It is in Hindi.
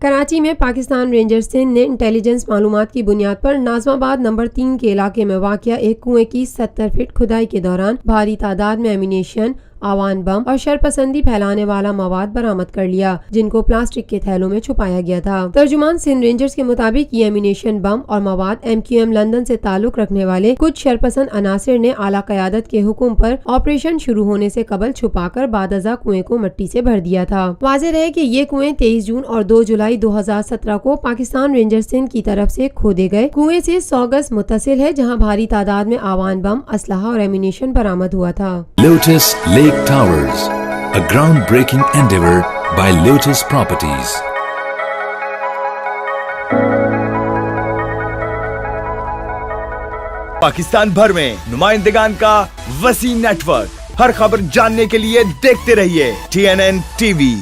कराची में पाकिस्तान रेंजर्स ने इंटेलिजेंस मालूमात की बुनियाद पर नाजमाबाद नंबर 3 के इलाके में वाक़या एक कुएं की 70 फीट खुदाई के दौरान भारी तादाद में एमिनेशन, आवान बम और शरपसंदी फैलाने वाला मवाद बरामद कर लिया, जिनको प्लास्टिक के थैलों में छुपाया गया था। तर्जुमान सिंध रेंजर्स के मुताबिक ये एमिनेशन, बम और मवाद MQM लंदन से ताल्लुक रखने वाले कुछ शरपसंद अनासिर ने आला क़यादत के हुक्म पर ऑपरेशन शुरू होने से कबल छुपाकर बादअज़ा कुएं को मिट्टी से भर दिया था। वाज़ेह रहे कि ये कुएं 23 जून और 2 जुलाई 2017 को पाकिस्तान रेंजर्स सिंध की तरफ से खोदे गए कुएं से 100 गज मुत्तसिल है, जहाँ भारी तादाद में आवान बम, असलहा और एमिनेशन बरामद हुआ था। Lotus Lake Towers, a groundbreaking endeavor by Lotus Properties. Pakistan भर में नुमाइंदगान का वसी नेटवर्क। हर खबर जानने के लिए देखते रहिए TNN TV।